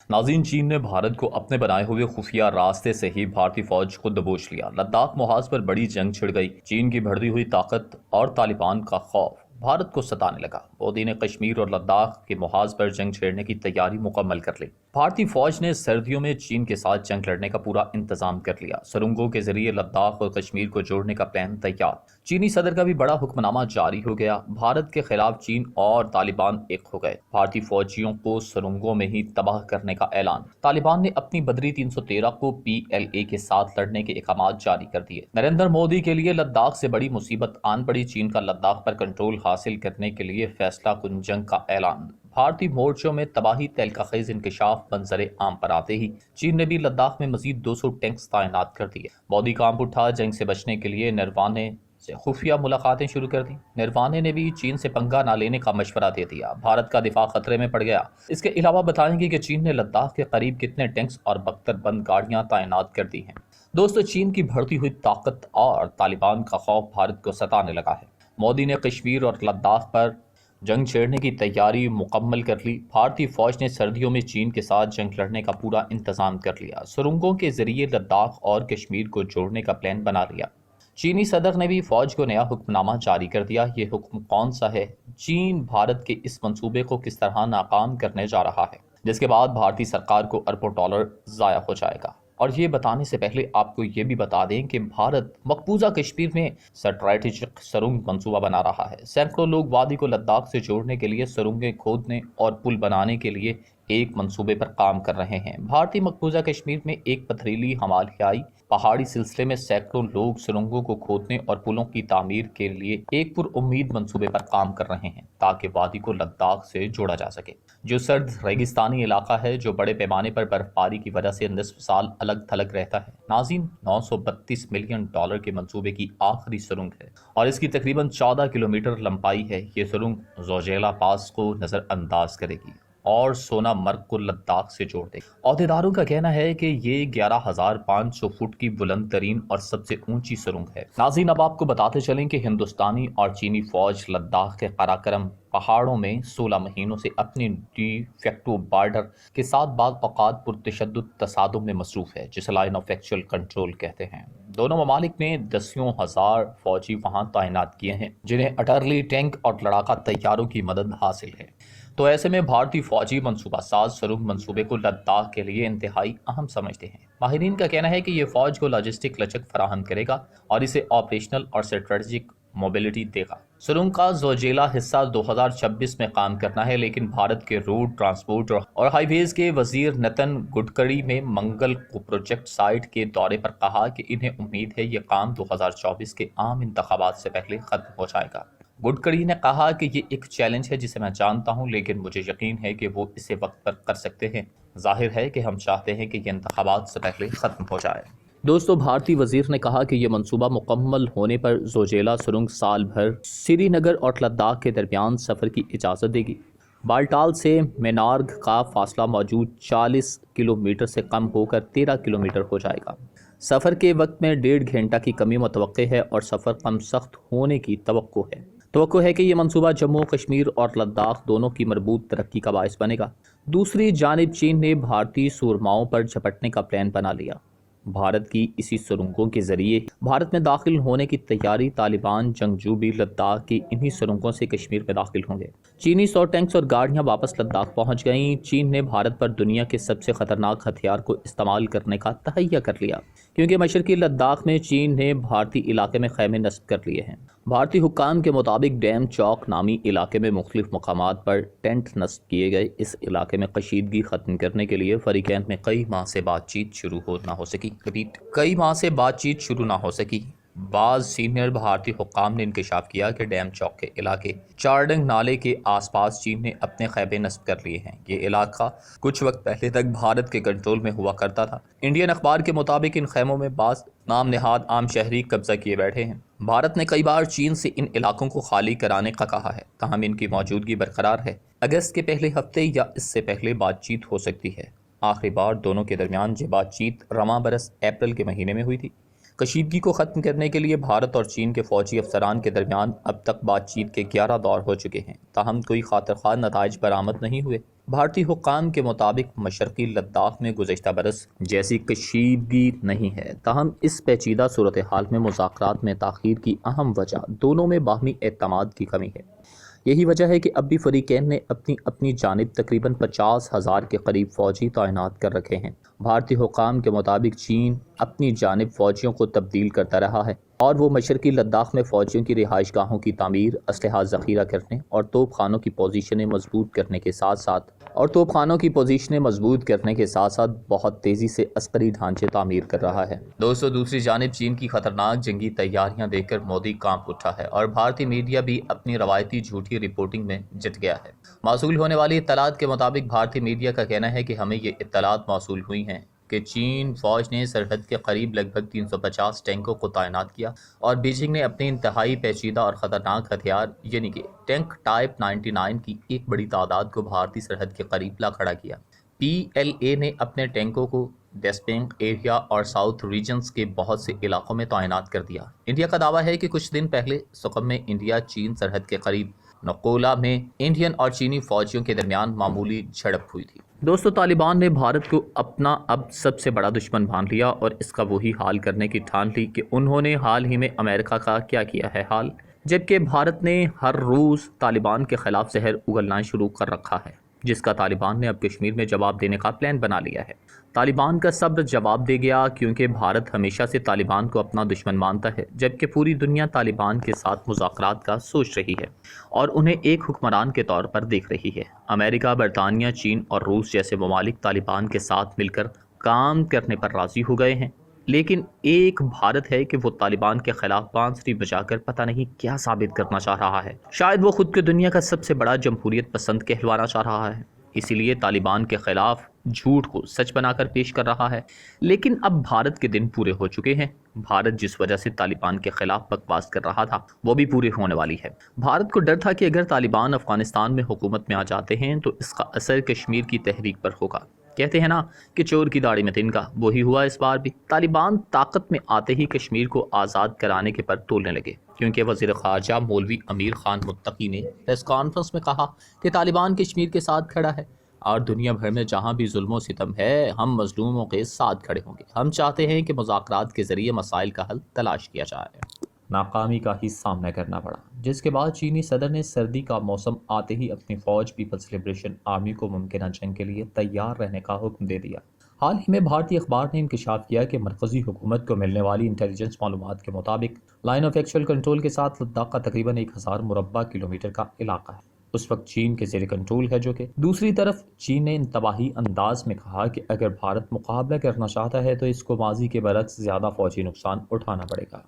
नाज़रीन, चीन ने भारत को अपने बनाए हुए खुफिया रास्ते से ही भारतीय फौज को दबोच लिया। लद्दाख मुहाज पर बड़ी जंग छिड़ गई। चीन की बढ़ती हुई ताकत और तालिबान का खौफ भारत को सताने लगा। मोदी ने कश्मीर और लद्दाख के मुहाज पर जंग छेड़ने की तैयारी मुकम्मल कर ली। भारतीय फौज ने सर्दियों में चीन के साथ जंग लड़ने का पूरा इंतजाम कर लिया। सुरंगों के जरिए लद्दाख और कश्मीर को जोड़ने का प्लान तैयार। चीनी सदर का भी बड़ा हुक्मनामा जारी हो गया। भारत के खिलाफ चीन और तालिबान एक हो गए। भारतीय फौजियों को सुरंगों में ही तबाह करने का ऐलान। तालिबान ने अपनी बदरी 313 को PLA के साथ लड़ने के अहकाम जारी कर दिए। नरेंद्र मोदी के लिए लद्दाख से बड़ी मुसीबत आन पड़ी। चीन का लद्दाख पर कंट्रोल हासिल करने के लिए फैसला कुन जंग का ऐलान। भारतीय मोर्चों में तबाही तहलकाखेज इंकशाफ मंजरे आम पर आते ही चीन ने भी लद्दाख में मजीद 200 टैंक्स तैनात कर दिए। मोदी काम उठा। जंग से बचने के लिए नरवाने से खुफिया मुलाकातें शुरू कर दी। नरवाने ने भी चीन से पंगा ना लेने का मशवरा दे दिया। भारत का दिफा खतरे में पड़ गया। इसके अलावा बताएंगे कि चीन ने लद्दाख के करीब कितने टैंक्स और बख्तरबंद गाड़ियां तैनात कर दी हैं। दोस्तों, चीन की बढ़ती हुई ताकत और तालिबान का खौफ भारत को सताने लगा है। मोदी ने कश्मीर और लद्दाख पर जंग छेड़ने की तैयारी मुकम्मल कर ली। भारतीय फौज ने सर्दियों में चीन के साथ जंग लड़ने का पूरा इंतजाम कर लिया। सुरंगों के जरिए लद्दाख और कश्मीर को जोड़ने का प्लान बना लिया। चीनी सदर ने भी फौज को नया हुक्मनामा जारी कर दिया। ये हुक्म कौन सा है? चीन भारत के इस मंसूबे को किस तरह नाकाम करने जा रहा है, जिसके बाद भारतीय सरकार को अरबों डॉलर जाया हो जाएगा। और ये बताने से पहले आपको ये भी बता दें कि भारत मकबूजा कश्मीर में स्ट्रैटेजिक सुरंग मंसूबा बना रहा है। सैकड़ों लोग वादी को लद्दाख से जोड़ने के लिए सुरंगें खोदने और पुल बनाने के लिए एक मंसूबे पर काम कर रहे हैं। भारतीय मकबूजा कश्मीर में एक पथरीली हिमालयाई पहाड़ी सिलसिले में सैकड़ों लोग सुरंगों को खोदने और पुलों की तामीर के लिए एक पुरउम्मीद मंसूबे पर काम कर रहे हैं, ताकि वादी को लद्दाख से जोड़ा जा सके, जो सर्द रेगिस्तानी इलाका है, जो बड़े पैमाने पर बर्फबारी की वजह से निस्फ साल अलग थलग रहता है। नाज़रीन, 932 मिलियन डॉलर के मंसूबे की आखिरी सुरंग है और इसकी तकरीबन 14 किलोमीटर लंबाई है। ये सुरंग जोजेला पास को नजरअंदाज करेगी और सोनामर्ग को लद्दाख से जोड़ देगी। अहदेदारों का कहना है कि ये 11,500 फुट की बुलंद तरीन और सबसे ऊंची सुरंग है। नाज़रीन, अब आपको बताते चलें कि हिंदुस्तानी और चीनी फौज लद्दाख के काराकरम पहाड़ों में 16 महीनों से अपनी डी-फैक्टो बॉर्डर के साथ बाद औकात पुरतशद्दुद तसादुम में मसरूफ है, जिसे लाइन ऑफ एक्चुअल कंट्रोल कहते हैं। दोनों ममालिक ने दसियों हजार फौजी वहां तैनात किए हैं, जिन्हें अटरली टैंक और लड़ाका तैयारों की मदद हासिल है। तो ऐसे में भारतीय फौजी मंसूबा साज सुरंग मंसूबे को लद्दाख के लिए इंतहाई अहम समझते हैं। माहिरीन का कहना है कि ये फौज को लॉजिस्टिक लचक फराहम करेगा और इसे ऑपरेशनल और स्ट्रेटजिक मोबिलिटी देगा। सुरंग का जोजेला हिस्सा 2026 में काम करना है, लेकिन भारत के रोड ट्रांसपोर्ट और हाईवेज के वजीर नितिन गडकरी में मंगल को प्रोजेक्ट साइट के दौरे पर कहा कि इन्हें उम्मीद है ये काम 2024 के आम इंतखाबात से पहले खत्म हो जाएगा। गडकरी ने कहा कि ये एक चैलेंज है जिसे मैं जानता हूं, लेकिन मुझे यकीन है कि वो इसे वक्त पर कर सकते हैं। जाहिर है कि हम चाहते हैं कि ये इंतखाबात से पहले खत्म हो जाए। दोस्तों, भारतीय वजीर ने कहा कि यह मंसूबा मुकम्मल होने पर जोजेला सुरंग साल भर श्रीनगर और लद्दाख के दरमियान सफ़र की इजाज़त देगी। बाल्टाल से मेनार्ग का फासला मौजूद 40 किलोमीटर से कम होकर 13 किलोमीटर हो जाएगा। सफ़र के वक्त में 1.5 घंटा की कमी मुतवक्के है और सफ़र कम सख्त होने की तवक्को है कि यह मंसूबा जम्मू कश्मीर और लद्दाख दोनों की मरबूत तरक्की का बायस बनेगा। दूसरी जानिब चीन ने भारतीय सूरमाओं पर झपटने का प्लान बना लिया। भारत की इसी सुरंगों के जरिए भारत में दाखिल होने की तैयारी। तालिबान जंगजू भी लद्दाख की इन्हीं सुरंगों से कश्मीर में दाखिल होंगे। चीनी 100 टैंक्स और गाड़ियां वापस लद्दाख पहुंच गईं। चीन ने भारत पर दुनिया के सबसे खतरनाक हथियार को इस्तेमाल करने का तहैया कर लिया, क्योंकि मशरकी लद्दाख में चीन ने भारतीय इलाके में खैमे नस्ब कर लिए हैं। भारतीय हुक्काम के मुताबिक डैम चौक नामी इलाके में मुख्तलिफ मकामात पर टेंट नस्ब किए गए। इस इलाके में कशीदगी ख़त्म करने के लिए फरीकैन में कई माह से बातचीत शुरू ना हो सकी। बाज़ सीनियर भारतीय हुक्काम ने इंकशाफ किया कि डैम चौक के इलाके चारडंग नाले के आसपास चीन ने अपने खैबे नस्ब कर लिए हैं। ये इलाका कुछ वक्त पहले तक भारत के कंट्रोल में हुआ करता था। इंडियन अखबार के मुताबिक इन खैमों में बाज़ नाम नेहाद आम शहरी कब्जा किए बैठे हैं। भारत ने कई बार चीन से इन इलाकों को खाली कराने का कहा है, ताहम इनकी मौजूदगी बरकरार है। अगस्त के पहले हफ्ते या इससे पहले बातचीत हो सकती है। आखिरी बार दोनों के दरमियान ये बातचीत रवां बरस अप्रैल के महीने में हुई थी। کشیدگی کو ختم کرنے کے لیے بھارت اور چین کے فوجی افسران کے درمیان اب تک بات چیت کے 11 دور ہو چکے ہیں، تاہم کوئی خاطر خواہ نتائج برآمد نہیں ہوئے۔ بھارتی حکام کے مطابق مشرقی لداخ میں گزشتہ برس جیسی کشیدگی نہیں ہے، تاہم اس پیچیدہ صورتحال میں مذاکرات میں تاخیر کی اہم وجہ دونوں میں باہمی اعتماد کی کمی ہے۔ یہی وجہ ہے کہ اب بھی فریقین نے اپنی جانب تقریباً 50,000 کے قریب فوجی تعینات کر رکھے ہیں۔ بھارتی حکام کے مطابق چین اپنی جانب فوجیوں کو تبدیل کرتا رہا ہے اور وہ مشرقی لداخ میں فوجیوں کی رہائش گاہوں کی تعمیر، اسلحہ ذخیرہ کرنے اور توپ خانوں کی پوزیشنیں مضبوط کرنے کے ساتھ ساتھ بہت تیزی سے عسکری ڈھانچے تعمیر کر رہا ہے۔ دوسری جانب چین کی خطرناک جنگی تیاریاں دیکھ کر مودی کانپ اٹھا ہے اور بھارتی میڈیا بھی اپنی روایتی جھوٹی رپورٹنگ میں جت گیا ہے۔ موصول ہونے والی اطلاعات کے مطابق بھارتی میڈیا کا کہنا ہے کہ ہمیں یہ اطلاعات موصول ہوئی ہیں کہ چین فوج نے سرحد کے قریب لگ بھگ 350 ٹینکوں کو تعینات کیا اور بیجنگ نے اپنے انتہائی پیچیدہ اور خطرناک ہتھیار یعنی کہ ٹینک ٹائپ 99 کی ایک بڑی تعداد کو بھارتی سرحد کے قریب لا کھڑا کیا۔ پی ایل اے نے اپنے ٹینکوں کو ڈیسپینگ ایریا اور ساؤتھ ریجنز کے بہت سے علاقوں میں تعینات کر دیا۔ انڈیا کا دعویٰ ہے کہ کچھ دن پہلے سقم میں انڈیا چین سرحد کے قریب نکولا میں انڈین اور چینی فوجیوں کے درمیان معمولی جھڑپ ہوئی تھی۔ دوستو، طالبان نے بھارت کو اپنا اب سب سے بڑا دشمن مان لیا اور اس کا وہی حال کرنے کی ٹھان لی کہ انہوں نے حال ہی میں امریکہ کا کیا ہے حال، جبکہ بھارت نے ہر روز طالبان کے خلاف زہر اگلنا شروع کر رکھا ہے، جس کا طالبان نے اب کشمیر میں جواب دینے کا پلان بنا لیا ہے۔ طالبان کا صبر جواب دے گیا کیونکہ بھارت ہمیشہ سے طالبان کو اپنا دشمن مانتا ہے، جبکہ پوری دنیا طالبان کے ساتھ مذاکرات کا سوچ رہی ہے اور انہیں ایک حکمران کے طور پر دیکھ رہی ہے۔ امریکہ، برطانیہ، چین اور روس جیسے ممالک طالبان کے ساتھ مل کر کام کرنے پر راضی ہو گئے ہیں، لیکن ایک بھارت ہے کہ وہ طالبان کے خلاف بانسری بجا کر پتہ نہیں کیا ثابت کرنا چاہ رہا ہے۔ شاید وہ خود کو دنیا کا سب سے بڑا جمہوریت پسند کہلوانا چاہ رہا ہے، اسی لیے طالبان کے خلاف جھوٹ کو سچ بنا کر پیش کر رہا ہے۔ لیکن اب بھارت کے دن پورے ہو چکے ہیں۔ بھارت جس وجہ سے طالبان کے خلاف بکواس کر رہا تھا وہ بھی پوری ہونے والی ہے۔ بھارت کو ڈر تھا کہ اگر طالبان افغانستان میں حکومت میں آ جاتے ہیں تو اس کا اثر کشمیر کی تحریک پر ہوگا۔ کہتے ہیں نا کہ چور کی داڑھی میں تنکا، وہی ہوا اس بار بھی۔ طالبان طاقت میں آتے ہی کشمیر کو آزاد کرانے کے پر تولنے لگے، کیونکہ وزیر خارجہ مولوی امیر خان متقی نے پریس کانفرنس میں کہا کہ طالبان کشمیر کے ساتھ کھڑا ہے اور دنیا بھر میں جہاں بھی ظلم و ستم ہے ہم مظلوموں کے ساتھ کھڑے ہوں گے۔ ہم چاہتے ہیں کہ مذاکرات کے ذریعے مسائل کا حل تلاش کیا جائے۔ ناکامی کا ہی سامنا کرنا پڑا، جس کے بعد چینی صدر نے سردی کا موسم آتے ہی اپنی فوج پیپلز لبریشن آرمی کو ممکنہ جنگ کے لیے تیار رہنے کا حکم دے دیا۔ حال ہی میں بھارتی اخبار نے انکشاف کیا کہ مرکزی حکومت کو ملنے والی انٹیلیجنس معلومات کے مطابق لائن آف ایکچوئل کنٹرول کے ساتھ لداخ کا تقریباً 1000 مربع کلومیٹر کا علاقہ ہے اس وقت چین کے زیر کنٹرول ہے، جو کہ دوسری طرف چین نے انتباہی انداز میں کہا کہ اگر بھارت مقابلہ کرنا چاہتا ہے تو اس کو ماضی کے برعکس زیادہ فوجی نقصان اٹھانا پڑے گا۔